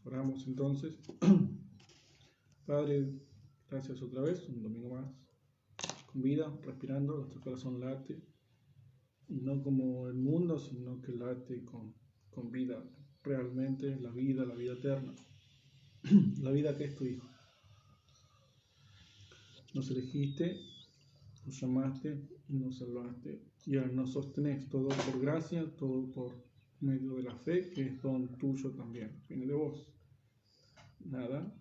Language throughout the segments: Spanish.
Oramos entonces. Padre, gracias otra vez, un domingo más, con vida, respirando, nuestro corazón late, y no como el mundo, sino que late con vida, realmente la vida eterna, la vida que es tu Hijo. Nos elegiste, nos llamaste y nos salvaste, y ahora nos sostenés, todo por gracia, todo por medio de la fe, que es don tuyo también, viene de vos. Nada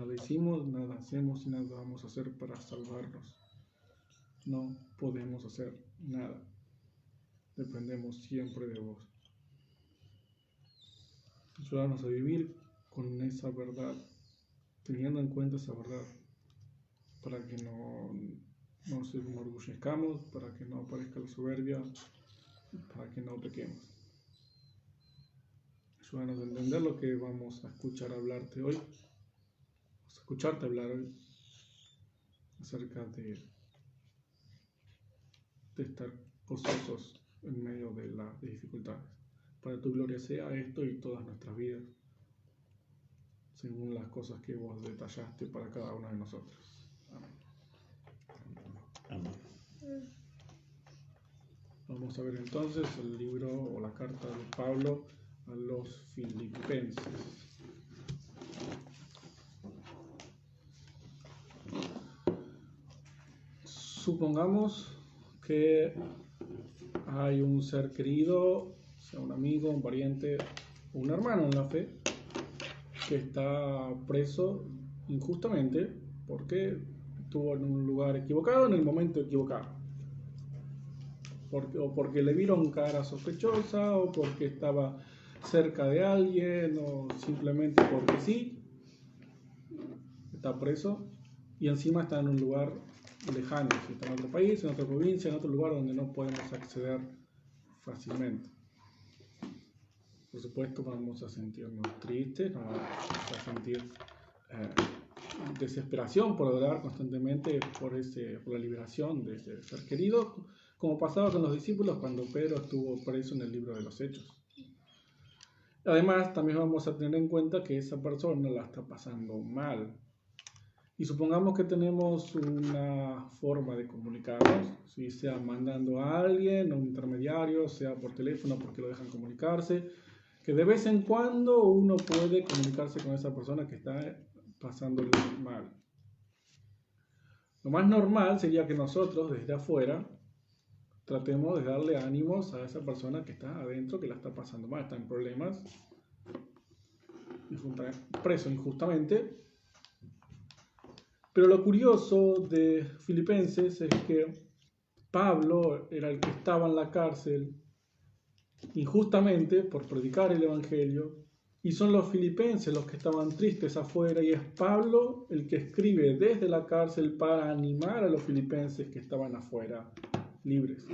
decimos, nada hacemos y nada vamos a hacer para salvarnos. No podemos hacer nada. Dependemos siempre de vos. Ayúdanos a vivir con esa verdad, teniendo en cuenta esa verdad, para que no nos enorgullezcamos, para que no aparezca la soberbia, para que no pequemos. Ayúdanos a entender lo que vamos a escucharte hablar hoy, acerca de estar gozosos en medio de las dificultades. Para tu gloria sea esto y todas nuestras vidas, según las cosas que vos detallaste para cada uno de nosotros. Amén. Amén. Vamos a ver entonces el libro o la carta de Pablo a los Filipenses. Supongamos que hay un ser querido, sea un amigo, un pariente o un hermano en la fe, que está preso injustamente porque estuvo en un lugar equivocado en el momento equivocado. O porque le vieron cara sospechosa, o porque estaba cerca de alguien, o simplemente porque sí, está preso y encima está en un lugar lejano, si está en otro país, en otra provincia, en otro lugar donde no podemos acceder fácilmente. Por supuesto vamos a sentirnos tristes, vamos a sentir desesperación por orar constantemente por la liberación de ese ser querido, como pasaba con los discípulos cuando Pedro estuvo preso en el libro de los Hechos. Además, también vamos a tener en cuenta que esa persona la está pasando mal. Y supongamos que tenemos una forma de comunicarnos, si sea mandando a alguien, un intermediario, sea por teléfono porque lo dejan comunicarse, que de vez en cuando uno puede comunicarse con esa persona que está pasándolo mal. Lo más normal sería que nosotros desde afuera tratemos de darle ánimos a esa persona que está adentro, que la está pasando mal, está en problemas, preso injustamente. Pero lo curioso de Filipenses es que Pablo era el que estaba en la cárcel injustamente por predicar el Evangelio, y son los filipenses los que estaban tristes afuera, y es Pablo el que escribe desde la cárcel para animar a los filipenses que estaban afuera, libres.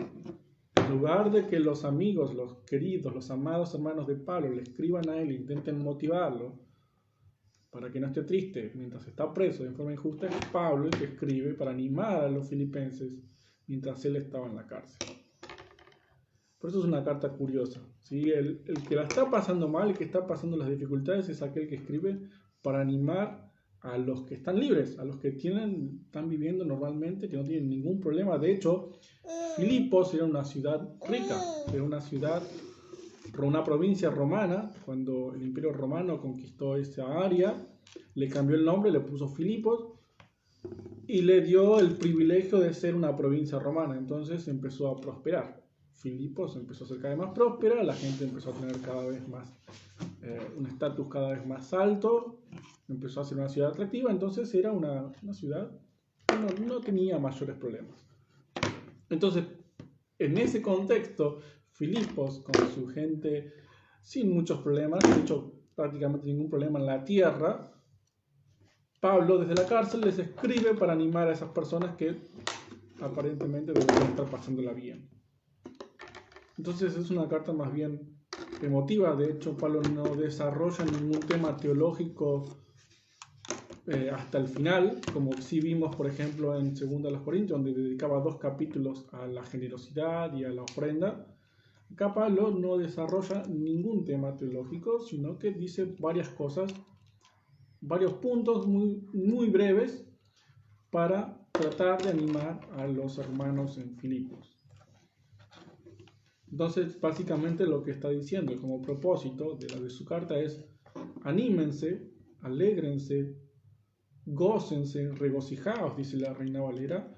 En lugar de que los amigos, los queridos, los amados hermanos de Pablo le escriban a él e intenten motivarlo para que no esté triste mientras está preso de forma injusta, es Pablo el que escribe para animar a los filipenses mientras él estaba en la cárcel. Por eso es una carta curiosa, ¿sí? El que la está pasando mal, el que está pasando las dificultades, es aquel que escribe para animar a los que están libres, a los que están viviendo normalmente, que no tienen ningún problema. De hecho, Filipos era una ciudad rica, era una provincia romana. Cuando el Imperio Romano conquistó esa área, le cambió el nombre, le puso Filipos y le dio el privilegio de ser una provincia romana. Entonces empezó a prosperar. Filipos empezó a ser cada vez más próspera, la gente empezó a tener cada vez más un estatus cada vez más alto, empezó a ser una ciudad atractiva. Entonces era una ciudad que no tenía mayores problemas. Entonces, en ese contexto, Filipos, con su gente sin muchos problemas, de hecho prácticamente ningún problema en la tierra, Pablo desde la cárcel les escribe para animar a esas personas que aparentemente deberían estar pasándola bien. Entonces es una carta más bien emotiva. De hecho, Pablo no desarrolla ningún tema teológico hasta el final, como sí vimos, por ejemplo, en 2 Corintios, donde dedicaba 2 capítulos a la generosidad y a la ofrenda. Acá Pablo no desarrolla ningún tema teológico, sino que dice varias cosas varios puntos muy breves para tratar de animar a los hermanos en Filipos. Entonces, básicamente lo que está diciendo como propósito de su carta es: anímense, alégrense, gócense, regocijaos, dice la Reina Valera,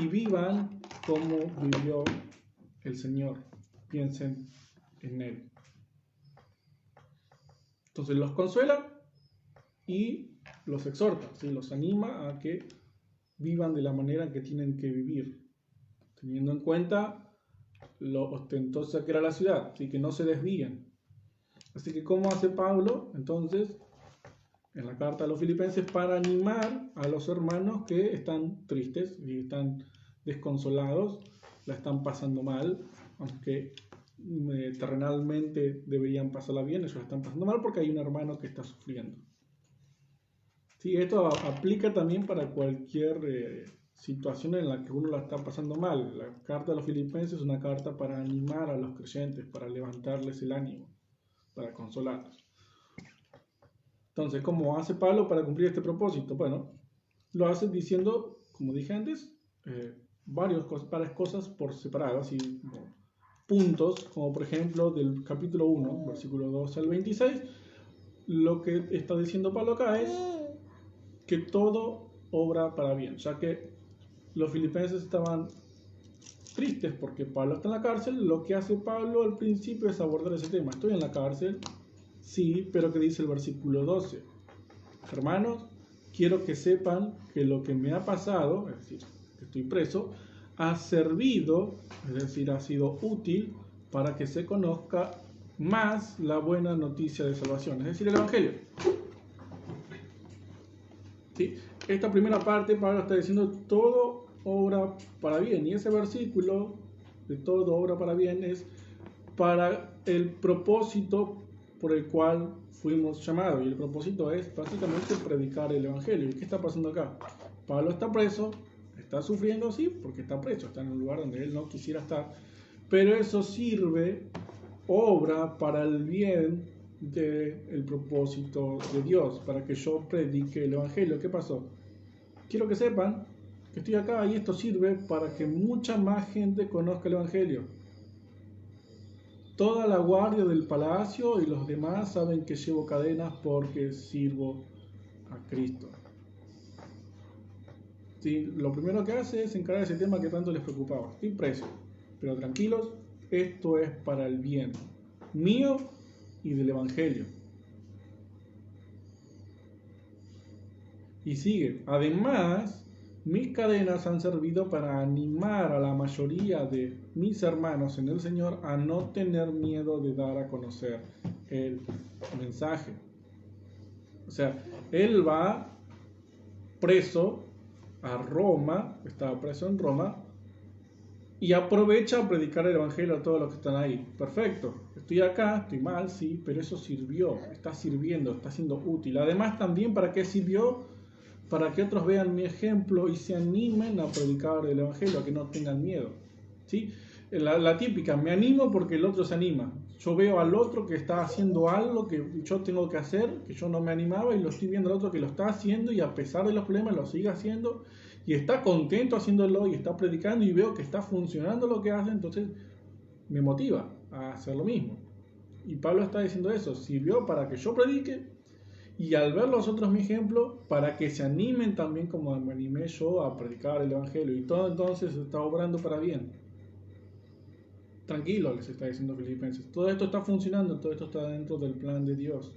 y vivan como vivió el Señor. Piensen en Él. Entonces los consuela y los exhorta, ¿sí? Los anima a que vivan de la manera en que tienen que vivir, teniendo en cuenta lo ostentosa que era la ciudad, así que no se desvíen. Así que, ¿cómo hace Pablo entonces en la carta a los filipenses para animar a los hermanos que están tristes y están desconsolados, la están pasando mal, aunque terrenalmente deberían pasarla bien, ellos la están pasando mal porque hay un hermano que está sufriendo? Sí, esto aplica también para cualquier situación en la que uno la está pasando mal. La carta a los filipenses es una carta para animar a los creyentes, para levantarles el ánimo, para consolarlos. Entonces, ¿cómo hace Pablo para cumplir este propósito? Bueno, lo hace diciendo, como dije antes, varias cosas por separado, así como puntos, como por ejemplo del capítulo 1, versículo 12 al 26, lo que está diciendo Pablo acá es que todo obra para bien, ya que los filipenses estaban tristes porque Pablo está en la cárcel. Lo que hace Pablo al principio es abordar ese tema. Estoy en la cárcel, sí, pero ¿qué dice el versículo 12? Hermanos, quiero que sepan que lo que me ha pasado, es decir, que estoy preso, ha servido, es decir, ha sido útil para que se conozca más la buena noticia de salvación, es decir, el Evangelio. ¿Sí? Esta primera parte, Pablo está diciendo todo obra para bien, y ese versículo de todo obra para bien es para el propósito por el cual fuimos llamados, y el propósito es básicamente predicar el Evangelio. ¿Y qué está pasando acá? Pablo está preso, está sufriendo, sí, porque está preso, está en un lugar donde él no quisiera estar, pero eso sirve, obra para el bien del propósito de Dios, para que yo predique el Evangelio. ¿Qué pasó? Quiero que sepan que estoy acá y esto sirve para que mucha más gente conozca el Evangelio. Toda la guardia del palacio y los demás saben que llevo cadenas porque sirvo a Cristo. ¿Sí? Lo primero que hace es encarar ese tema que tanto les preocupaba. Estoy preso, pero tranquilos, esto es para el bien mío y del Evangelio. Y sigue, además, mis cadenas han servido para animar a la mayoría de mis hermanos en el Señor a no tener miedo de dar a conocer el mensaje. O sea, él va preso a Roma, estaba preso en Roma, y aprovecha a predicar el Evangelio a todos los que están ahí. Perfecto, estoy acá, estoy mal, sí, pero eso sirvió, está sirviendo, está siendo útil. Además, también, ¿para qué sirvió? Para que otros vean mi ejemplo y se animen a predicar el Evangelio, a que no tengan miedo. ¿Sí? La típica, me animo porque el otro se anima. Yo veo al otro que está haciendo algo que yo tengo que hacer, que yo no me animaba, y lo estoy viendo al otro que lo está haciendo y a pesar de los problemas lo sigue haciendo y está contento haciéndolo y está predicando y veo que está funcionando lo que hace, entonces me motiva a hacer lo mismo. Y Pablo está diciendo eso, sirvió para que yo predique y al ver los otros mi ejemplo, para que se animen también como me animé yo a predicar el Evangelio. Y todo entonces está obrando para bien. Tranquilo, les está diciendo Filipenses. Todo esto está funcionando, todo esto está dentro del plan de Dios.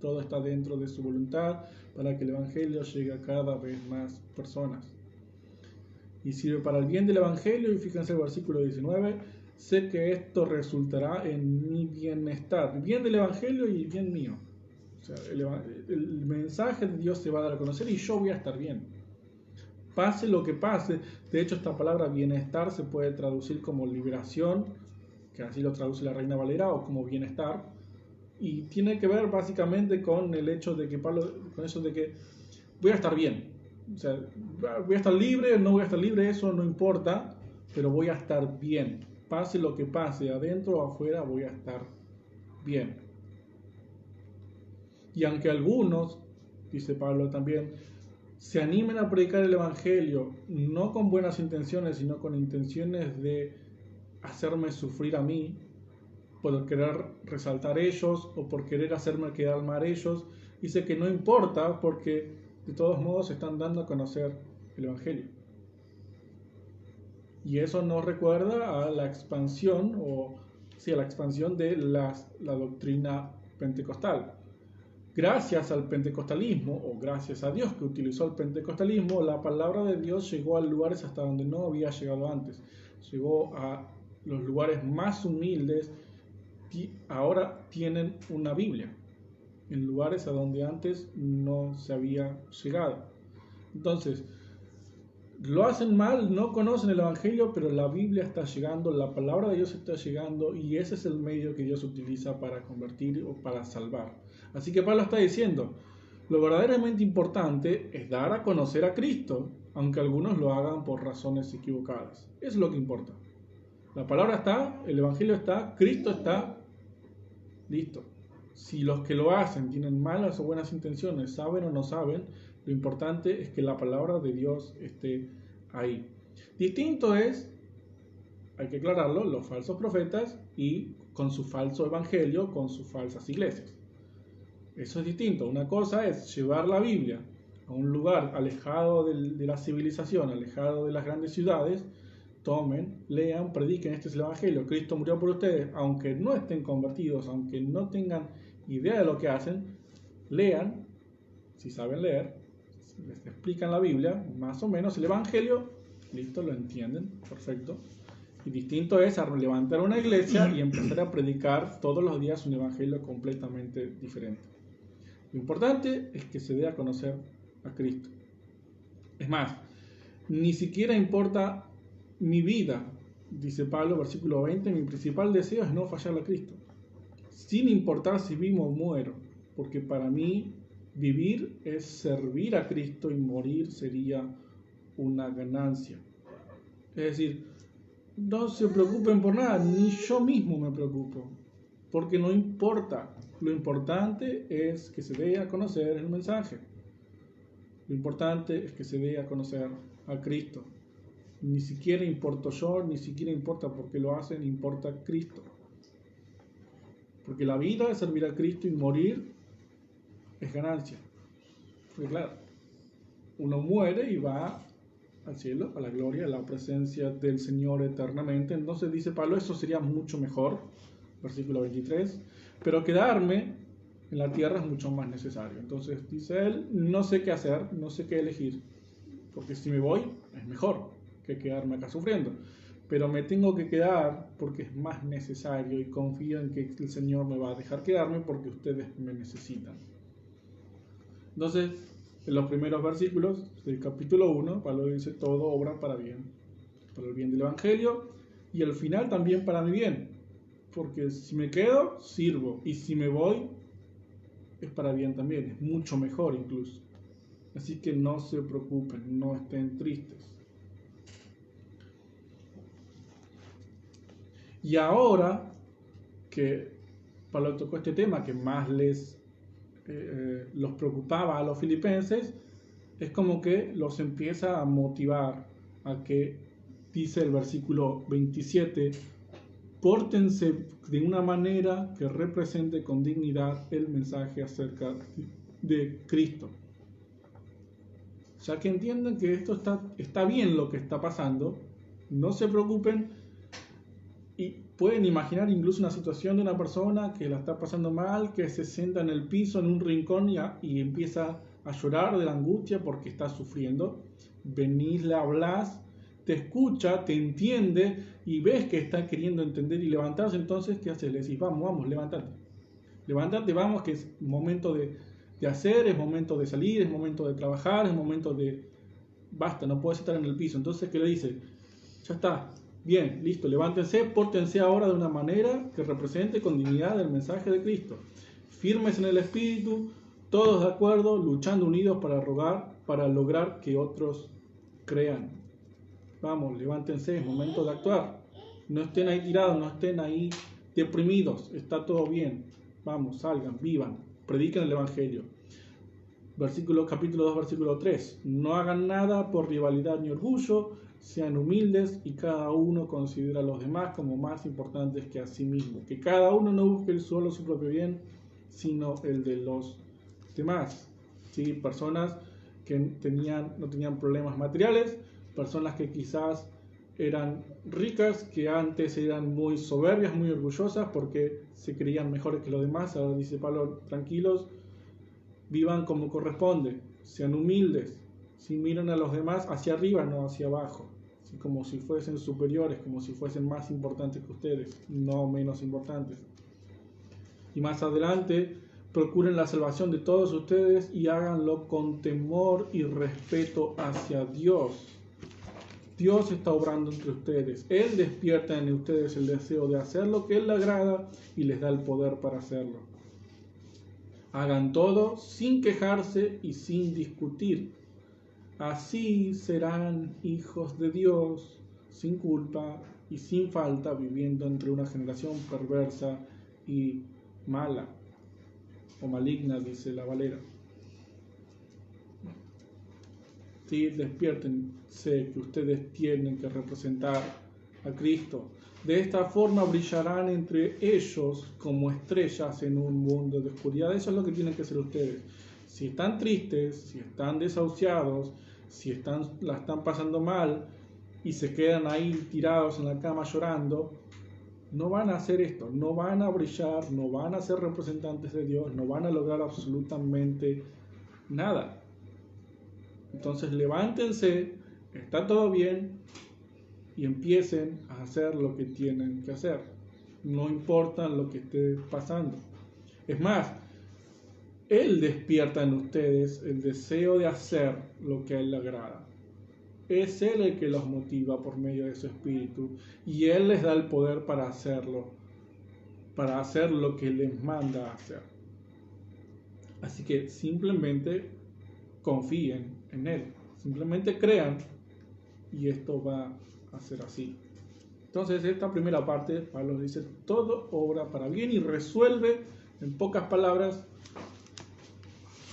Todo está dentro de su voluntad para que el Evangelio llegue a cada vez más personas. Y sirve para el bien del Evangelio, y fíjense el versículo 19, sé que esto resultará en mi bienestar, bien del Evangelio y bien mío. O sea, el mensaje de Dios se va a dar a conocer y yo voy a estar bien. Pase lo que pase. De hecho, esta palabra bienestar se puede traducir como liberación, que así lo traduce la Reina Valera, o como bienestar. Y tiene que ver básicamente con el hecho de que Pablo, con eso de que voy a estar bien. O sea, voy a estar libre, no voy a estar libre, eso no importa, pero voy a estar bien. Pase lo que pase, adentro o afuera, voy a estar bien. Y aunque algunos dice Pablo también, se animen a predicar el Evangelio, no con buenas intenciones, sino con intenciones de hacerme sufrir a mí, por querer resaltar ellos o por querer hacerme quedar mal ellos. Dice que no importa porque de todos modos están dando a conocer el Evangelio. Y eso nos recuerda a la expansión, a la expansión de la doctrina pentecostal. Gracias al pentecostalismo, o gracias a Dios que utilizó el pentecostalismo, la palabra de Dios llegó a lugares hasta donde no había llegado antes. Llegó a los lugares más humildes y ahora tienen una Biblia, en lugares a donde antes no se había llegado. Entonces, lo hacen mal, no conocen el Evangelio, pero la Biblia está llegando, la palabra de Dios está llegando y ese es el medio que Dios utiliza para convertir o para salvar. Así que Pablo está diciendo, lo verdaderamente importante es dar a conocer a Cristo, aunque algunos lo hagan por razones equivocadas. Eso es lo que importa. La palabra está, el Evangelio está, Cristo está, listo. Si los que lo hacen tienen malas o buenas intenciones, saben o no saben, lo importante es que la palabra de Dios esté ahí. Distinto es, hay que aclararlo, los falsos profetas y con su falso evangelio, con sus falsas iglesias. Eso es distinto. Una cosa es llevar la Biblia a un lugar alejado de la civilización, alejado de las grandes ciudades. Tomen, lean, prediquen, este es el Evangelio. Cristo murió por ustedes, aunque no estén convertidos, aunque no tengan idea de lo que hacen, lean, si saben leer, les explican la Biblia, más o menos el Evangelio, listo, lo entienden, perfecto. Y distinto es a levantar una iglesia y empezar a predicar todos los días un Evangelio completamente diferente. Lo importante es que se dé a conocer a Cristo. Es más, ni siquiera importa mi vida, dice Pablo, versículo 20, mi principal deseo es no fallarle a Cristo, sin importar si vivo o muero, porque para mí vivir es servir a Cristo y morir sería una ganancia. Es decir, no se preocupen por nada, ni yo mismo me preocupo, porque no importa. Lo importante es que se dé a conocer el mensaje. Lo importante es que se dé a conocer a Cristo. Ni siquiera importo yo, ni siquiera importa por qué lo hacen, importa Cristo. Porque la vida es servir a Cristo y morir es ganancia. Porque claro, uno muere y va al cielo, a la gloria, a la presencia del Señor eternamente. Entonces dice Pablo, eso sería mucho mejor, versículo 23, pero quedarme en la tierra es mucho más necesario. Entonces dice él, no sé qué hacer, no sé qué elegir, porque si me voy es mejor que quedarme acá sufriendo, pero me tengo que quedar porque es más necesario y confío en que el Señor me va a dejar quedarme porque ustedes me necesitan. Entonces, en los primeros versículos del capítulo 1, Pablo dice, todo obra para bien, para el bien del Evangelio, y al final también para mi bien, porque si me quedo, sirvo, y si me voy, es para bien también, es mucho mejor incluso. Así que no se preocupen, no estén tristes. Y ahora que Pablo tocó este tema que más los preocupaba a los filipenses, es como que los empieza a motivar a que, dice el versículo 27, pórtense de una manera que represente con dignidad el mensaje acerca de Cristo. Ya que entienden que esto está bien lo que está pasando, no se preocupen. Y pueden imaginar incluso una situación de una persona que la está pasando mal, que se sienta en el piso, en un rincón y empieza a llorar de la angustia porque está sufriendo. Venís, le hablas, te escucha, te entiende y ves que está queriendo entender y levantarse. Entonces, ¿qué haces? Le decís, vamos, levántate. Levántate, vamos, que es momento de hacer, es momento de salir, es momento de trabajar, es momento de... Basta, no puedes estar en el piso. Entonces, ¿qué le dice? Ya está. Bien, listo, levántense, pórtense ahora de una manera que represente con dignidad el mensaje de Cristo. Firmes en el Espíritu, todos de acuerdo, luchando unidos para lograr que otros crean. Vamos, levántense, es momento de actuar. No estén ahí tirados, no estén ahí deprimidos, está todo bien. Vamos, salgan, vivan, prediquen el Evangelio. Capítulo 2, versículo 3. No hagan nada por rivalidad ni orgullo, sean humildes y cada uno considera a los demás como más importantes que a sí mismo. Que cada uno no busque solo su propio bien, sino el de los demás. ¿Sí? Personas que no tenían problemas materiales, personas que quizás eran ricas, que antes eran muy soberbias, muy orgullosas porque se creían mejores que los demás. Ahora dice Pablo, tranquilos, vivan como corresponde, sean humildes, si miran a los demás hacia arriba, no hacia abajo, ¿sí? Como si fuesen superiores, como si fuesen más importantes que ustedes, no menos importantes. Y más adelante, procuren la salvación de todos ustedes y háganlo con temor y respeto hacia Dios. Dios está obrando entre ustedes. Él despierta en ustedes el deseo de hacer lo que Él le agrada y les da el poder para hacerlo. Hagan todo sin quejarse y sin discutir. Así serán hijos de Dios, sin culpa y sin falta, viviendo entre una generación perversa y mala, o maligna, dice la Valera. Sí, despiértense que ustedes tienen que representar a Cristo. De esta forma brillarán entre ellos como estrellas en un mundo de oscuridad. Eso es lo que tienen que hacer ustedes. Si están tristes, si están desahuciados, si la están pasando mal y se quedan ahí tirados en la cama llorando, no van a hacer esto, no van a brillar, no van a ser representantes de Dios, no van a lograr absolutamente nada. Entonces levántense, está todo bien, y empiecen a hacer lo que tienen que hacer. No importa lo que esté pasando. Es más, Él despierta en ustedes el deseo de hacer lo que a Él le agrada. Es Él el que los motiva por medio de su espíritu y Él les da el poder para hacerlo, para hacer lo que les manda hacer. Así que simplemente confíen en Él, simplemente crean y esto va a ser así. Entonces esta primera parte, Pablo dice, todo obra para bien y resuelve en pocas palabras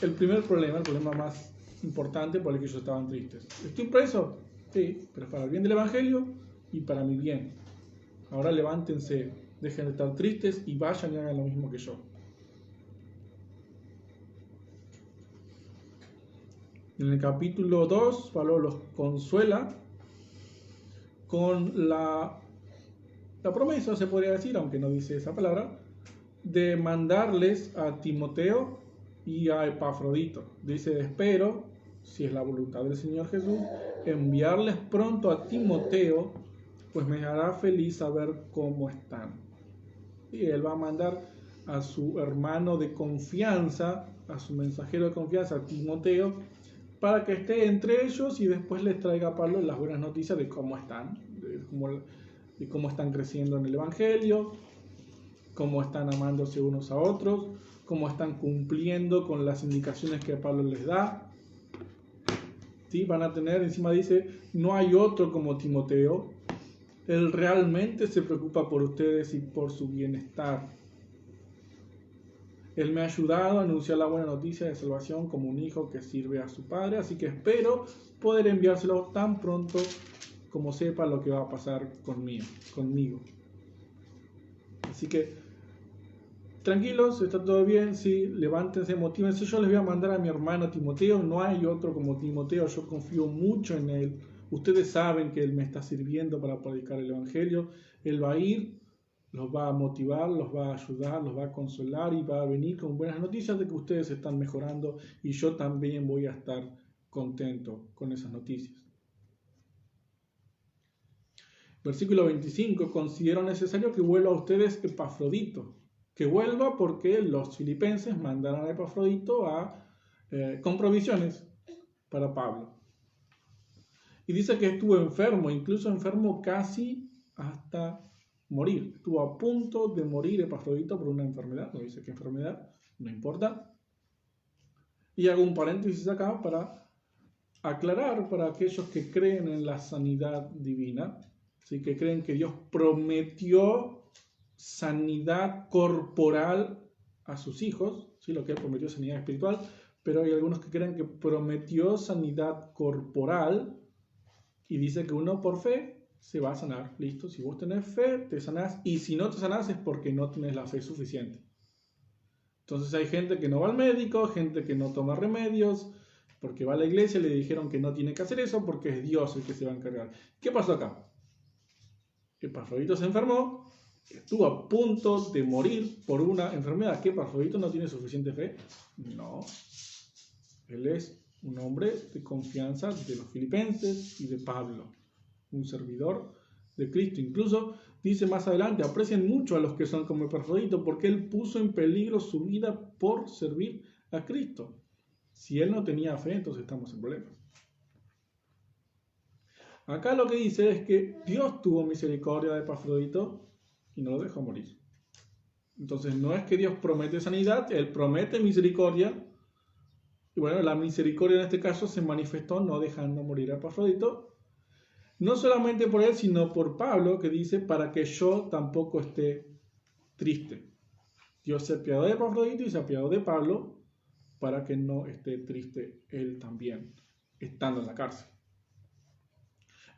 el problema más importante por el que ellos estaban tristes. ¿Estoy preso? Sí, pero es para el bien del Evangelio y para mi bien. Ahora levántense, dejen de estar tristes y vayan y hagan lo mismo que yo. En el capítulo 2, Pablo los consuela con la promesa, se podría decir, aunque no dice esa palabra, de mandarles a Timoteo y a Epafrodito. Dice, espero, si es la voluntad del Señor Jesús, enviarles pronto a Timoteo, pues me hará feliz saber cómo están. Y él va a mandar a su hermano de confianza, a su mensajero de confianza, a Timoteo, para que esté entre ellos y después les traiga a Pablo las buenas noticias de cómo están, de cómo están creciendo en el Evangelio, cómo están amándose unos a otros, cómo están cumpliendo con las indicaciones que Pablo les da. ¿Sí? Van a tener, encima dice, no hay otro como Timoteo. Él realmente se preocupa por ustedes y por su bienestar. Él me ha ayudado a anunciar la buena noticia de salvación como un hijo que sirve a su padre, así que espero poder enviárselo tan pronto como sepa lo que va a pasar conmigo. Así que tranquilos, está todo bien, sí, levántense, motívense. Yo les voy a mandar a mi hermano Timoteo, no hay otro como Timoteo, yo confío mucho en él. Ustedes saben que él me está sirviendo para predicar el Evangelio. Él va a ir, los va a motivar, los va a ayudar, los va a consolar y va a venir con buenas noticias de que ustedes están mejorando y yo también voy a estar contento con esas noticias. Versículo 25, considero necesario que vuelva a ustedes Epafrodito, que vuelva porque los filipenses mandaron a Epafrodito con provisiones para Pablo. Y dice que estuvo enfermo, incluso enfermo casi hasta morir. Estuvo a punto de morir Epafrodito por una enfermedad, no dice qué enfermedad, no importa. Y hago un paréntesis acá para aclarar para aquellos que creen en la sanidad divina, ¿sí? Que creen que Dios prometió sanidad corporal a sus hijos, ¿sí? Lo que Él prometió sanidad espiritual, pero hay algunos que creen que prometió sanidad corporal y dice que uno por fe se va a sanar. Listo, si vos tenés fe, te sanás, y si no te sanás es porque no tenés la fe suficiente. Entonces hay gente que no va al médico, gente que no toma remedios, porque va a la iglesia y le dijeron que no tiene que hacer eso porque es Dios el que se va a encargar. ¿Qué pasó acá? Epafrodito se enfermó, estuvo a punto de morir por una enfermedad. ¿Qué Epafrodito no tiene suficiente fe? No. Él es un hombre de confianza de los filipenses y de Pablo, un servidor de Cristo. Incluso dice más adelante, aprecian mucho a los que son como Epafrodito porque él puso en peligro su vida por servir a Cristo. Si él no tenía fe, entonces estamos en problemas. Acá lo que dice es que Dios tuvo misericordia de Epafrodito y no lo dejó morir. Entonces no es que Dios promete sanidad, Él promete misericordia. Y bueno, la misericordia en este caso se manifestó no dejando morir a Epafrodito. No solamente por él, sino por Pablo, que dice, para que yo tampoco esté triste. Dios se apiadó de Epafrodito y se apiadó de Pablo para que no esté triste él también, estando en la cárcel.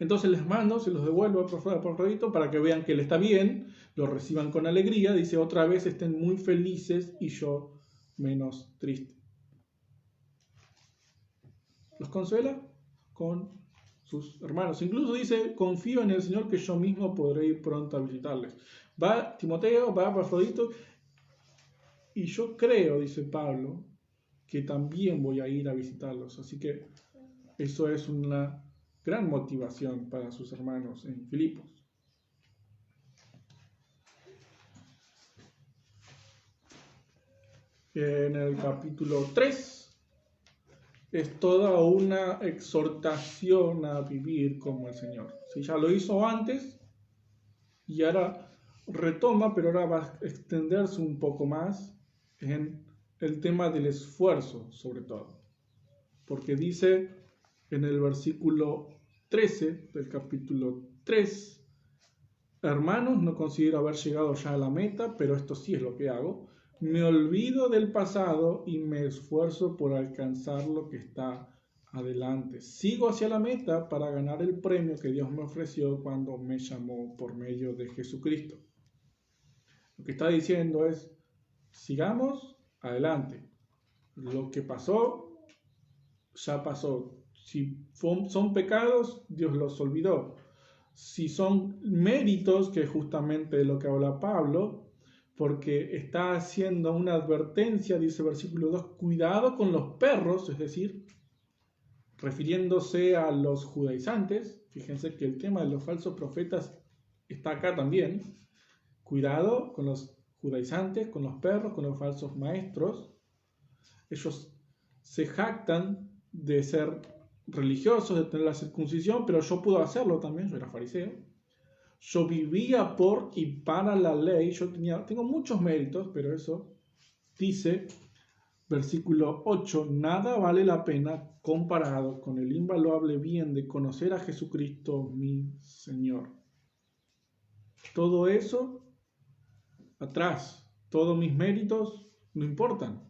Entonces les mando, se los devuelvo a Epafrodito para que vean que él está bien, lo reciban con alegría. Dice, otra vez estén muy felices y yo menos triste. Los consuela con sus hermanos. Incluso dice, confío en el Señor que yo mismo podré ir pronto a visitarles. Va Timoteo, va Epafrodito, y yo creo, dice Pablo, que también voy a ir a visitarlos. Así que eso es una gran motivación para sus hermanos en Filipos. En el capítulo 3 es toda una exhortación a vivir como el Señor. Sí, ya lo hizo antes y ahora retoma, pero ahora va a extenderse un poco más en el tema del esfuerzo, sobre todo. Porque dice en el versículo 13 del capítulo 3, hermanos, no considero haber llegado ya a la meta, pero esto sí es lo que hago. Me olvido del pasado y me esfuerzo por alcanzar lo que está adelante. Sigo hacia la meta para ganar el premio que Dios me ofreció cuando me llamó por medio de Jesucristo. Lo que está diciendo es, sigamos adelante. Lo que pasó, ya pasó. Si son pecados, Dios los olvidó. Si son méritos, que es justamente de lo que habla Pablo, porque está haciendo una advertencia, dice versículo 2, cuidado con los perros, es decir, refiriéndose a los judaizantes. Fíjense que el tema de los falsos profetas está acá también. Cuidado con los judaizantes, con los perros, con los falsos maestros. Ellos se jactan de ser religiosos, de tener la circuncisión, pero yo puedo hacerlo también, yo era fariseo. Yo vivía por y para la ley, tengo muchos méritos, pero eso dice, versículo 8, nada vale la pena comparado con el invaluable bien de conocer a Jesucristo mi Señor. Todo eso atrás, todos mis méritos no importan.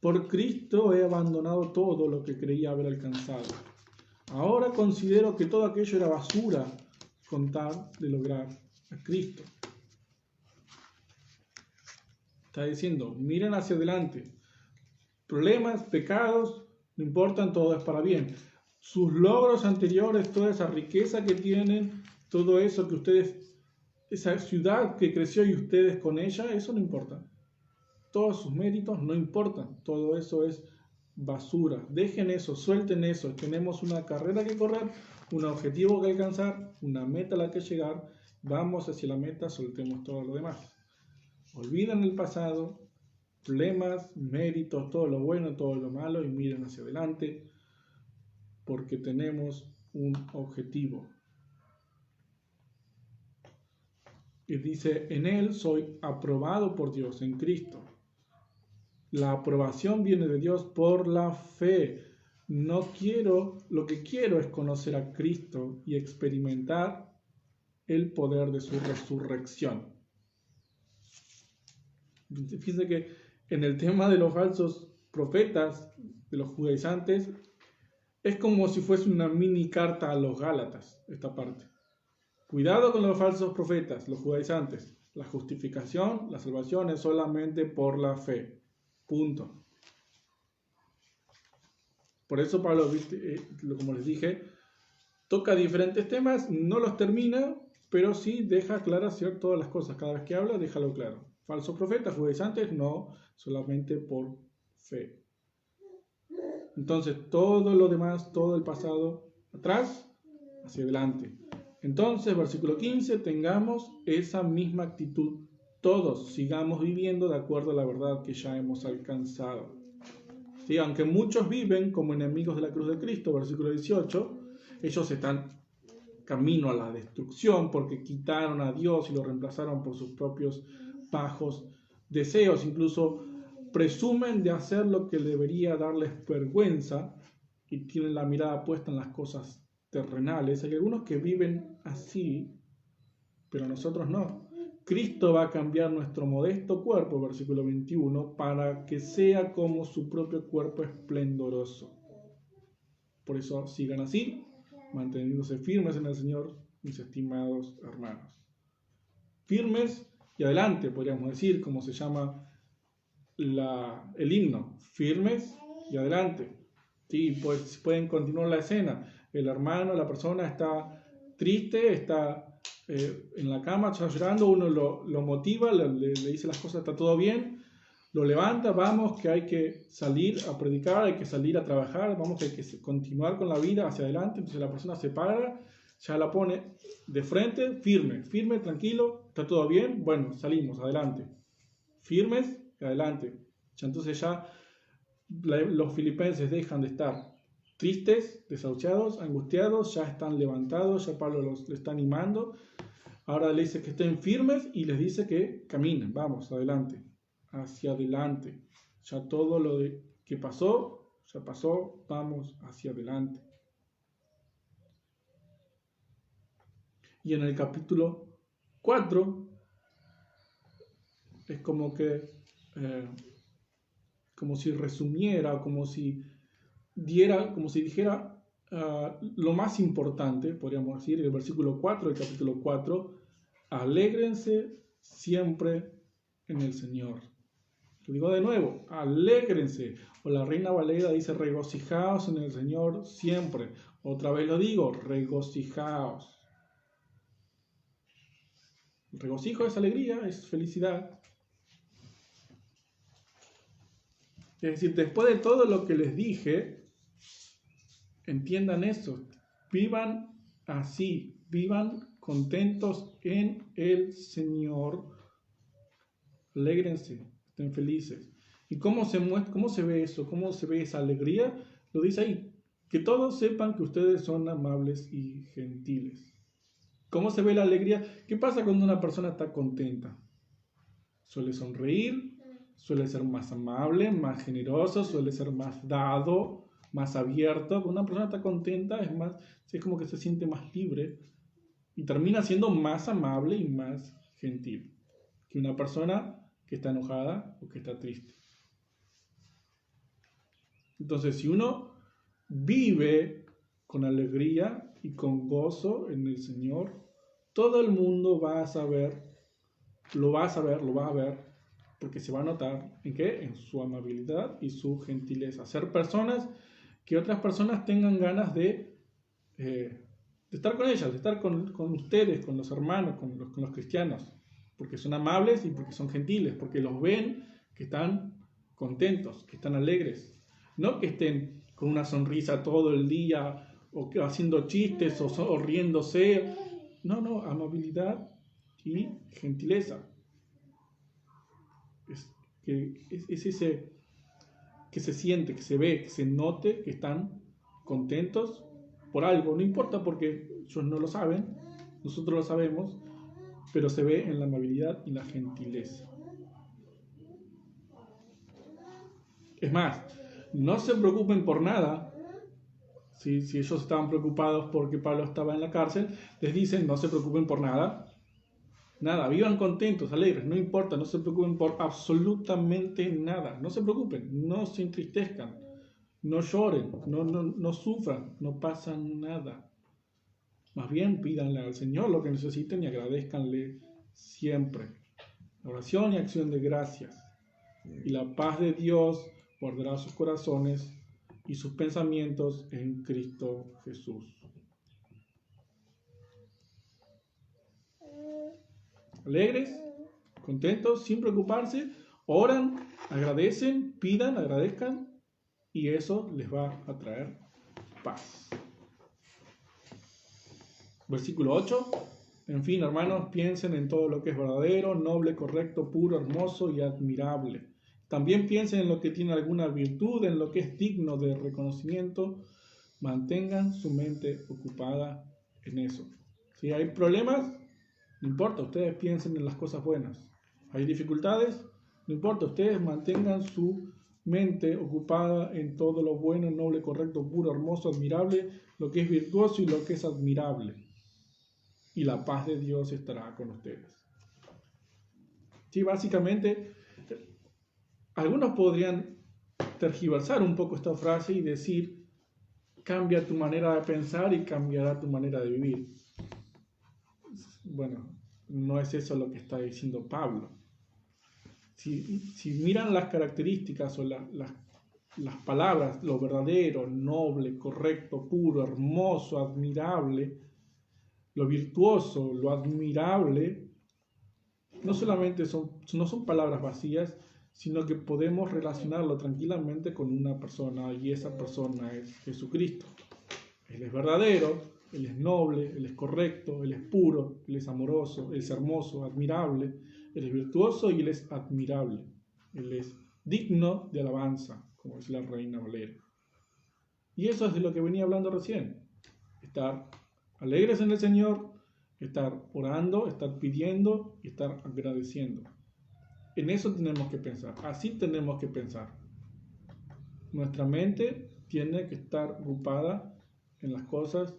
Por Cristo he abandonado todo lo que creía haber alcanzado. Ahora considero que todo aquello era basura con tal de lograr a Cristo. Está diciendo, miren hacia adelante. Problemas, pecados, no importan, todo es para bien. Sus logros anteriores, toda esa riqueza que tienen, todo eso que ustedes, esa ciudad que creció y ustedes con ella, eso no importa. Todos sus méritos no importan, todo eso es basura. Dejen eso, suelten eso. Tenemos una carrera que correr, un objetivo que alcanzar, una meta a la que llegar. Vamos hacia la meta, soltemos todo lo demás. Olviden el pasado, problemas, méritos, todo lo bueno, todo lo malo, y miren hacia adelante, porque tenemos un objetivo. Y dice, en Él soy aprobado por Dios, en Cristo. La aprobación viene de Dios por la fe. Lo que quiero es conocer a Cristo y experimentar el poder de su resurrección. Fíjense que en el tema de los falsos profetas, de los judaizantes, es como si fuese una mini carta a los Gálatas, esta parte. Cuidado con los falsos profetas, los judaizantes. La justificación, la salvación es solamente por la fe. Punto. Por eso Pablo, como les dije, toca diferentes temas, no los termina, pero sí deja claras todas las cosas. Cada vez que habla, déjalo claro. Falsos profetas, judaizantes, no, solamente por fe. Entonces, todo lo demás, todo el pasado, atrás, hacia adelante. Entonces, versículo 15, tengamos esa misma actitud. Todos sigamos viviendo de acuerdo a la verdad que ya hemos alcanzado. ¿Sí? Aunque muchos viven como enemigos de la cruz de Cristo, versículo 18, ellos están camino a la destrucción porque quitaron a Dios y lo reemplazaron por sus propios bajos deseos. Incluso presumen de hacer lo que debería darles vergüenza y tienen la mirada puesta en las cosas terrenales. Hay algunos que viven así, pero nosotros no. Cristo va a cambiar nuestro modesto cuerpo, versículo 21, para que sea como su propio cuerpo esplendoroso. Por eso sigan así, manteniéndose firmes en el Señor, mis estimados hermanos. Firmes y adelante, podríamos decir, como se llama el himno. Firmes y adelante. Sí, pues pueden continuar la escena. El hermano, la persona está triste, está en la cama, está llorando, uno lo motiva, le dice las cosas, está todo bien, lo levanta, vamos, que hay que salir a predicar, hay que salir a trabajar, vamos, que hay que continuar con la vida hacia adelante. Entonces la persona se para, ya la pone de frente, firme, tranquilo, está todo bien, bueno, salimos, adelante. Firmes, adelante. Entonces ya los filipenses dejan de estar tristes, desahuciados, angustiados, ya están levantados, ya Pablo los está animando. Ahora les dice que estén firmes y les dice que caminen, vamos, adelante, hacia adelante. Ya todo lo que pasó, ya pasó, vamos hacia adelante. Y en el capítulo 4 es como que como si resumiera, como si dijera lo más importante, podríamos decir, el versículo 4 del capítulo 4, alégrense siempre en el Señor. Lo digo de nuevo, alégrense. O la Reina Valera dice, regocijaos en el Señor siempre. Otra vez lo digo, regocijaos. El regocijo es alegría, es felicidad. Es decir, después de todo lo que les dije, entiendan eso, vivan así, vivan contentos en el Señor, alégrense, estén felices. ¿Y cómo se ve eso? ¿Cómo se ve esa alegría? Lo dice ahí, que todos sepan que ustedes son amables y gentiles. ¿Cómo se ve la alegría? ¿Qué pasa cuando una persona está contenta? Suele sonreír, suele ser más amable, más generoso, suele ser más dado, más abierto. Cuando una persona está contenta es como que se siente más libre y termina siendo más amable y más gentil que una persona que está enojada o que está triste. Entonces, si uno vive con alegría y con gozo en el Señor, todo el mundo va a saber, lo va a ver, porque se va a notar ¿en qué? En su amabilidad y su gentileza. Ser personas que otras personas tengan ganas de estar con ellas, de estar con ustedes, con los hermanos, con los cristianos, porque son amables y porque son gentiles, porque los ven que están contentos, que están alegres, no que estén con una sonrisa todo el día o haciendo chistes o riéndose. No, amabilidad y gentileza. Es ese que se siente, que se ve, que se note que están contentos por algo, no importa porque ellos no lo saben, nosotros lo sabemos, pero se ve en la amabilidad y la gentileza. Es más, no se preocupen por nada. Si ellos estaban preocupados porque Pablo estaba en la cárcel, les dicen no se preocupen por nada. Nada, vivan contentos, alegres, no importa, no se preocupen por absolutamente nada. No se preocupen, no se entristezcan. No lloren, no sufran, no pasa nada. Más bien pídanle al Señor lo que necesiten y agradezcanle siempre. Oración y acción de gracias. Y la paz de Dios guardará sus corazones y sus pensamientos en Cristo Jesús. Alegres, contentos, sin preocuparse, oran, agradecen, pidan, agradezcan, y eso les va a traer paz. Versículo 8. En fin, hermanos, piensen en todo lo que es verdadero, noble, correcto, puro, hermoso y admirable. También piensen en lo que tiene alguna virtud, en lo que es digno de reconocimiento. Mantengan su mente ocupada en eso. Si hay problemas, no importa, ustedes piensen en las cosas buenas. Hay dificultades, no importa, ustedes mantengan su mente ocupada en todo lo bueno, noble, correcto, puro, hermoso, admirable, lo que es virtuoso y lo que es admirable. Y la paz de Dios estará con ustedes. Sí, básicamente, algunos podrían tergiversar un poco esta frase y decir, cambia tu manera de pensar y cambiará tu manera de vivir. Bueno, no es eso lo que está diciendo Pablo. Si miran las características o las palabras, lo verdadero, noble, correcto, puro, hermoso, admirable, lo virtuoso, lo admirable, no solamente no son palabras vacías, sino que podemos relacionarlo tranquilamente con una persona, y esa persona es Jesucristo. Él es verdadero, Él es noble, Él es correcto, Él es puro, Él es amoroso, Él es hermoso, admirable, Él es virtuoso y Él es admirable. Él es digno de alabanza, como dice la Reina Valera. Y eso es de lo que venía hablando recién. Estar alegres en el Señor, estar orando, estar pidiendo y estar agradeciendo. En eso tenemos que pensar, así tenemos que pensar. Nuestra mente tiene que estar ocupada en las cosas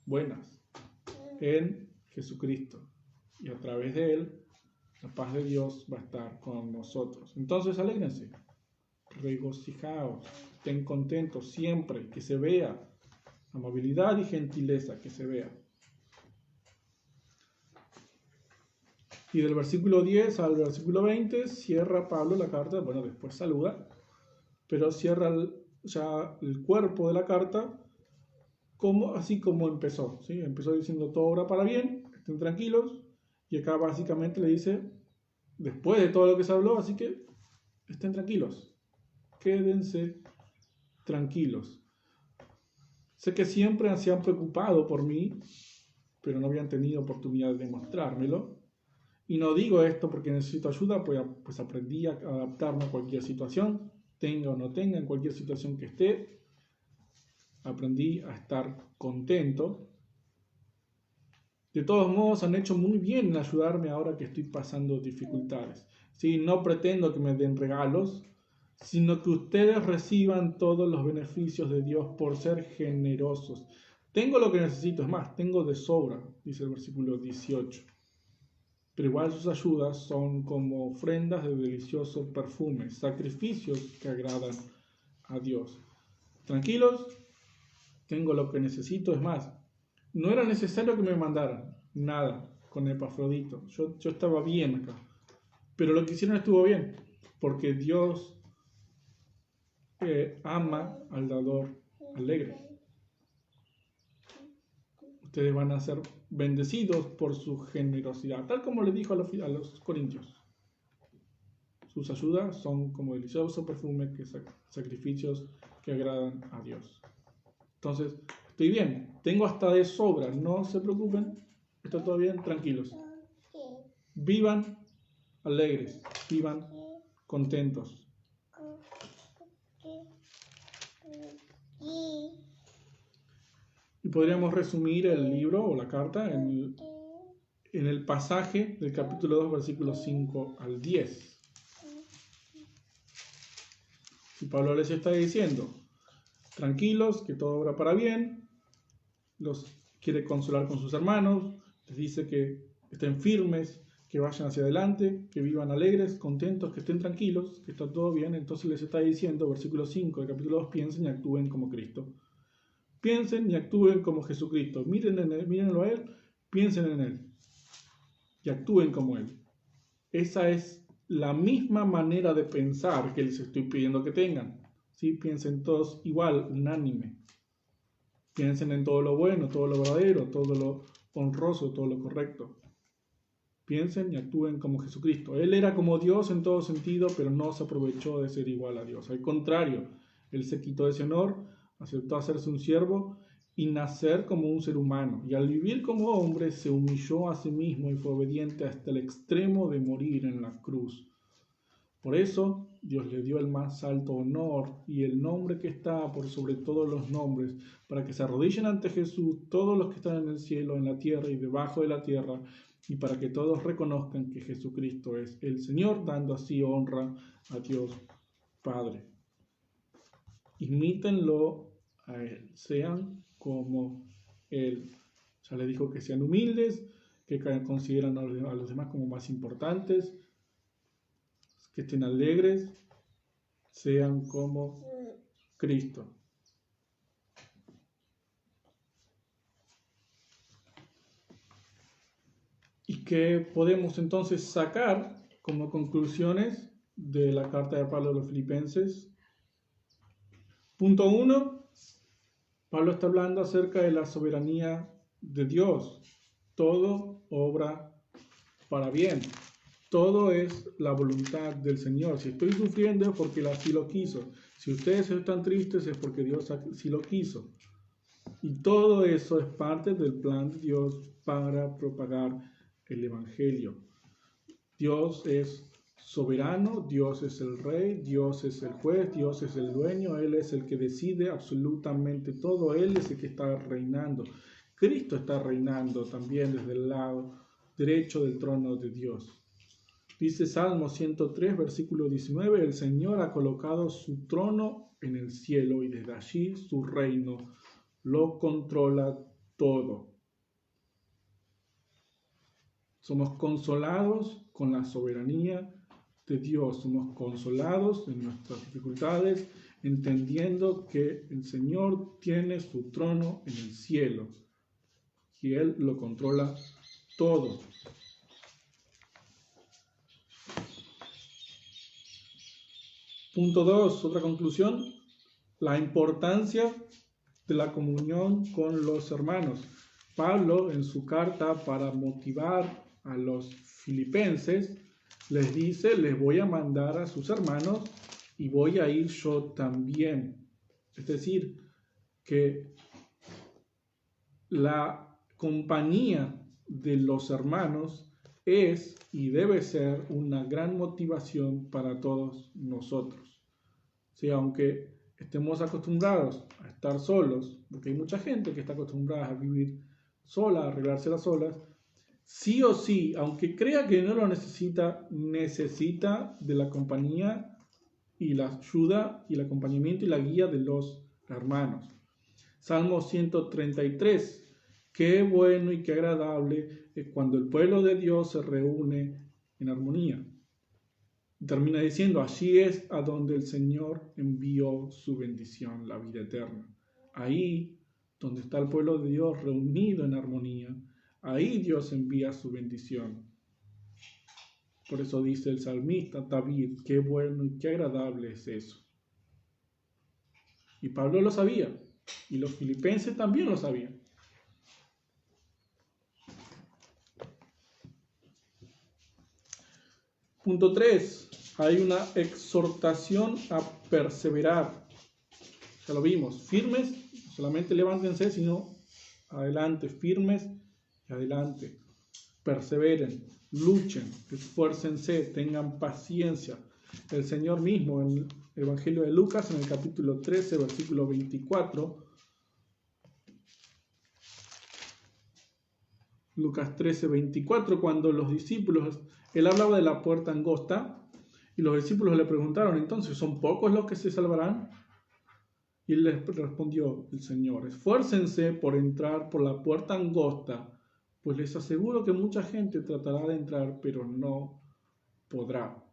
buenas, en Jesucristo. Y a través de Él, la paz de Dios va a estar con nosotros. Entonces, alégrense, regocijaos, estén contentos siempre, que se vea amabilidad y gentileza, que se vea. Y del versículo 10 al versículo 20 cierra Pablo la carta, bueno, después saluda, pero cierra ya el cuerpo de la carta así como empezó, ¿sí? Empezó diciendo todo obra para bien, estén tranquilos, y acá básicamente le dice, después de todo lo que se habló, así que estén tranquilos, quédense tranquilos. Sé que siempre se han preocupado por mí, pero no habían tenido oportunidad de mostrármelo. Y no digo esto porque necesito ayuda, pues aprendí a adaptarme a cualquier situación, tenga o no tenga, en cualquier situación que esté. Aprendí a estar contento. De todos modos, han hecho muy bien en ayudarme ahora que estoy pasando dificultades. ¿Sí? No pretendo que me den regalos, sino que ustedes reciban todos los beneficios de Dios por ser generosos. Tengo lo que necesito, es más, tengo de sobra, dice el versículo 18. Pero igual sus ayudas son como ofrendas de delicioso perfume, sacrificios que agradan a Dios. Tranquilos, tengo lo que necesito, es más, no era necesario que me mandaran nada con Epafrodito, yo estaba bien acá, pero lo que hicieron estuvo bien, porque Dios ama al dador alegre. Ustedes van a ser bendecidos por su generosidad, tal como le dijo a los corintios. Sus ayudas son como delicioso perfume, sacrificios que agradan a Dios. Entonces, estoy bien, tengo hasta de sobra, no se preocupen, está todo bien, tranquilos. Vivan alegres, vivan contentos. Y podríamos resumir el libro o la carta en el pasaje del capítulo 2, versículos 5 al 10. Si Pablo les está diciendo, tranquilos, que todo obra para bien, los quiere consolar con sus hermanos, les dice que estén firmes, que vayan hacia adelante, que vivan alegres, contentos, que estén tranquilos, que está todo bien. Entonces les está diciendo, versículo 5 del capítulo 2, piensen y actúen como Cristo. Piensen y actúen como Jesucristo. Mírenlo a Él, piensen en Él y actúen como Él. Esa es la misma manera de pensar que les estoy pidiendo que tengan. ¿Sí? Piensen todos igual, unánime. Piensen en todo lo bueno, todo lo verdadero, todo lo honroso, todo lo correcto. Piensen y actúen como Jesucristo. Él era como Dios en todo sentido, pero no se aprovechó de ser igual a Dios. Al contrario, Él se quitó ese honor, aceptó hacerse un siervo y nacer como un ser humano. Y al vivir como hombre, se humilló a sí mismo y fue obediente hasta el extremo de morir en la cruz. Por eso, Dios le dio el más alto honor y el nombre que está por sobre todos los nombres, para que se arrodillen ante Jesús todos los que están en el cielo, en la tierra y debajo de la tierra, y para que todos reconozcan que Jesucristo es el Señor, dando así honra a Dios Padre. Imítenlo a Él, sean como Él. Ya le dijo que sean humildes, que consideran a los demás como más importantes, que estén alegres, sean como Cristo. ¿Y qué podemos entonces sacar como conclusiones de la carta de Pablo a los Filipenses? Punto 1. Pablo está hablando acerca de la soberanía de Dios. Todo obra para bien. Todo es la voluntad del Señor. Si estoy sufriendo es porque Él así lo quiso. Si ustedes están tristes es porque Dios así lo quiso. Y todo eso es parte del plan de Dios para propagar el Evangelio. Dios es soberano, Dios es el rey, Dios es el juez, Dios es el dueño, Él es el que decide absolutamente todo, Él es el que está reinando. Cristo está reinando también desde el lado derecho del trono de Dios. Dice Salmo 103, versículo 19, el Señor ha colocado su trono en el cielo y desde allí su reino lo controla todo. Somos consolados con la soberanía de Dios, somos consolados en nuestras dificultades, entendiendo que el Señor tiene su trono en el cielo y Él lo controla todo. Punto 2, otra conclusión, la importancia de la comunión con los hermanos. Pablo, en su carta para motivar a los filipenses, les dice, les voy a mandar a sus hermanos y voy a ir yo también. Es decir, que la compañía de los hermanos es y debe ser una gran motivación para todos nosotros. Sí, aunque estemos acostumbrados a estar solos, porque hay mucha gente que está acostumbrada a vivir sola, a arreglarse las solas, sí o sí, aunque crea que no lo necesita, necesita de la compañía y la ayuda y el acompañamiento y la guía de los hermanos. Salmo 133. Qué bueno y qué agradable es cuando el pueblo de Dios se reúne en armonía. Termina diciendo, allí es a donde el Señor envió su bendición, la vida eterna. Ahí, donde está el pueblo de Dios reunido en armonía, ahí Dios envía su bendición. Por eso dice el salmista David, qué bueno y qué agradable es eso. Y Pablo lo sabía, y los filipenses también lo sabían. Punto 3. Hay una exhortación a perseverar. Ya lo vimos. Firmes, no solamente levántense, sino adelante. Firmes y adelante. Perseveren, luchen, esfuércense, tengan paciencia. El Señor mismo, en el Evangelio de Lucas, en el capítulo 13, versículo 24, Lucas 13, 24, cuando los discípulos, él hablaba de la puerta angosta, y los discípulos le preguntaron, entonces, ¿son pocos los que se salvarán? Y él les respondió, el Señor, esfuércense por entrar por la puerta angosta, pues les aseguro que mucha gente tratará de entrar, pero no podrá.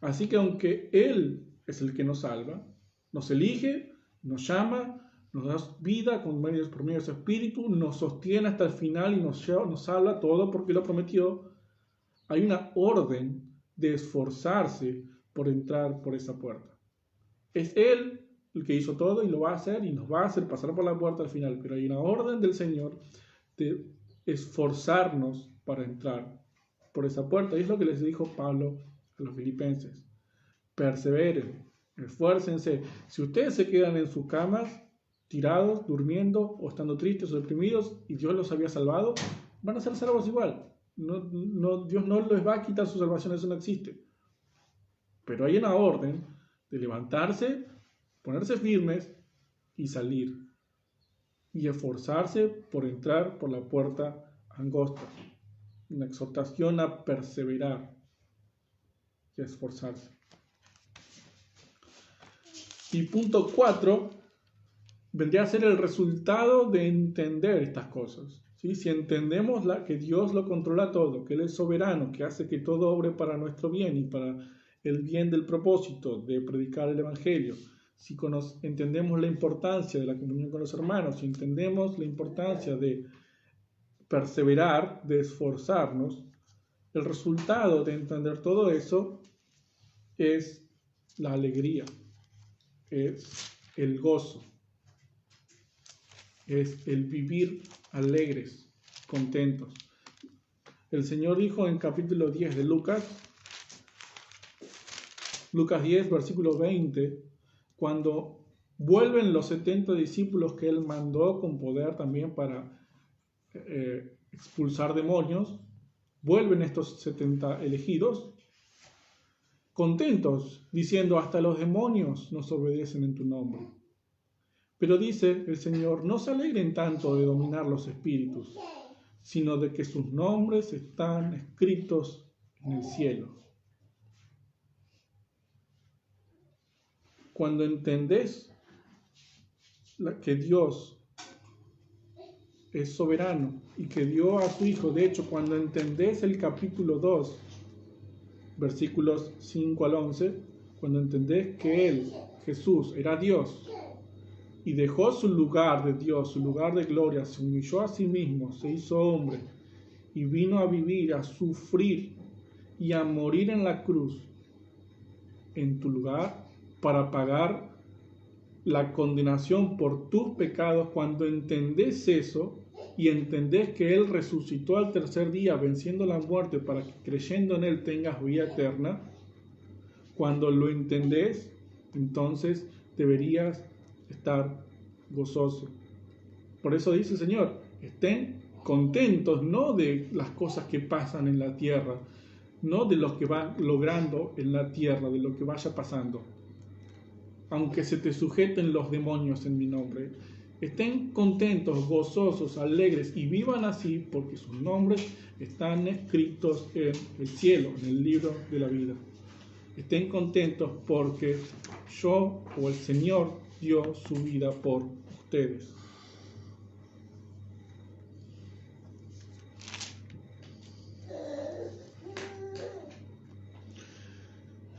Así que aunque Él es el que nos salva, nos elige, nos llama, nos da vida por medio de su Espíritu, nos sostiene hasta el final y nos salva todo porque lo prometió, hay una orden de esforzarse por entrar por esa puerta. Es Él el que hizo todo y lo va a hacer y nos va a hacer pasar por la puerta al final, pero hay una orden del Señor de esforzarnos para entrar por esa puerta. Y es lo que les dijo Pablo a los filipenses. Perseveren, esfuércense. Si ustedes se quedan en sus camas, tirados, durmiendo o estando tristes o deprimidos y Dios los había salvado, van a ser salvos igual. Dios no les va a quitar su salvación, eso no existe. Pero hay una orden de levantarse, ponerse firmes y salir. Y esforzarse por entrar por la puerta angosta. Una exhortación a perseverar y a esforzarse. Y punto 4 vendría a ser el resultado de entender estas cosas. ¿Sí? Si entendemos que Dios lo controla todo, que Él es soberano, que hace que todo obre para nuestro bien y para el bien del propósito de predicar el Evangelio, si entendemos la importancia de la comunión con los hermanos, si entendemos la importancia de perseverar, de esforzarnos, el resultado de entender todo eso es la alegría, es el gozo, es el vivir alegres, contentos. El Señor dijo en capítulo 10 de Lucas 10, versículo 20, cuando vuelven los 70 discípulos que Él mandó con poder también para expulsar demonios, vuelven estos 70 elegidos, contentos, diciendo, hasta los demonios nos obedecen en tu nombre. Pero dice el Señor, no se alegren tanto de dominar los espíritus, sino de que sus nombres están escritos en el cielo. Cuando entendés que Dios es soberano y que dio a su Hijo, de hecho, cuando entendés el capítulo 2, versículos 5 al 11, cuando entendés que Él, Jesús, era Dios y dejó su lugar de Dios, su lugar de gloria, se humilló a sí mismo, se hizo hombre y vino a vivir, a sufrir y a morir en la cruz en tu lugar para pagar la condenación por tus pecados. Cuando entendés eso y entendés que Él resucitó al tercer día venciendo la muerte para que creyendo en Él tengas vida eterna, cuando lo entendés, entonces deberías estar gozoso. Por eso dice el Señor, estén contentos, no de las cosas que pasan en la tierra, no de lo que van logrando en la tierra, de lo que vaya pasando, aunque se te sujeten los demonios en mi nombre. Estén contentos, gozosos, alegres y vivan así porque sus nombres están escritos en el cielo, en el libro de la vida. Estén contentos porque yo o el Señor dio su vida por ustedes.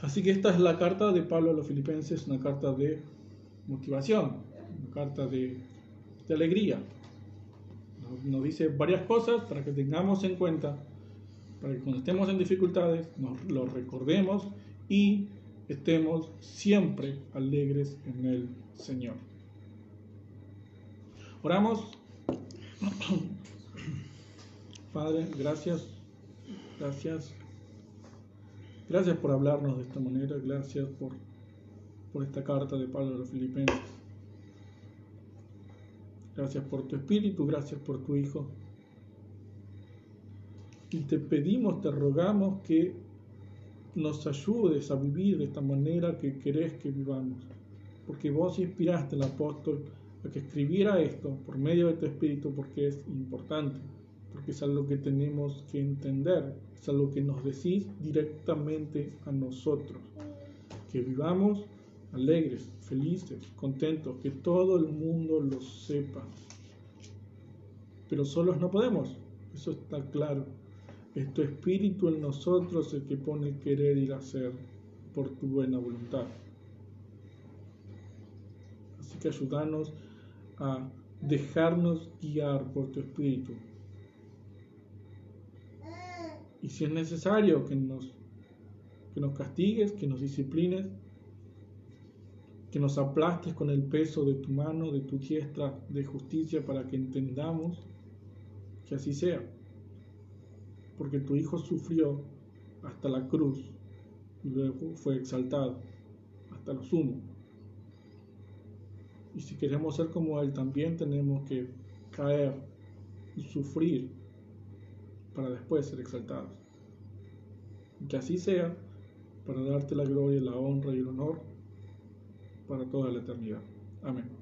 Así que esta es la carta de Pablo a los Filipenses, una carta de motivación, una carta de alegría. Nos dice varias cosas para que tengamos en cuenta, para que cuando estemos en dificultades nos lo recordemos y estemos siempre alegres en el Señor. Oramos. Padre, gracias por hablarnos de esta manera, gracias por esta carta de Pablo a los Filipenses. Gracias por tu Espíritu, gracias por tu Hijo. Y te pedimos, te rogamos que nos ayudes a vivir de esta manera que querés que vivamos. Porque vos inspiraste al apóstol a que escribiera esto por medio de tu Espíritu, porque es importante, porque es algo que tenemos que entender, es algo que nos decís directamente a nosotros. Que vivamos alegres, felices, contentos, que todo el mundo lo sepa. pero solos no podemos, eso está claro. Es tu espíritu en nosotros el que pone el querer y el hacer por tu buena voluntad. Así que ayúdanos a dejarnos guiar por tu espíritu. Y si es necesario que nos castigues, que nos disciplines, que nos aplastes con el peso de tu mano, de tu diestra de justicia para que entendamos, que así sea. Porque tu Hijo sufrió hasta la cruz y luego fue exaltado hasta lo sumo. Y si queremos ser como Él, también tenemos que caer y sufrir para después ser exaltados. Y que así sea, para darte la gloria, la honra y el honor para toda la eternidad. Amén.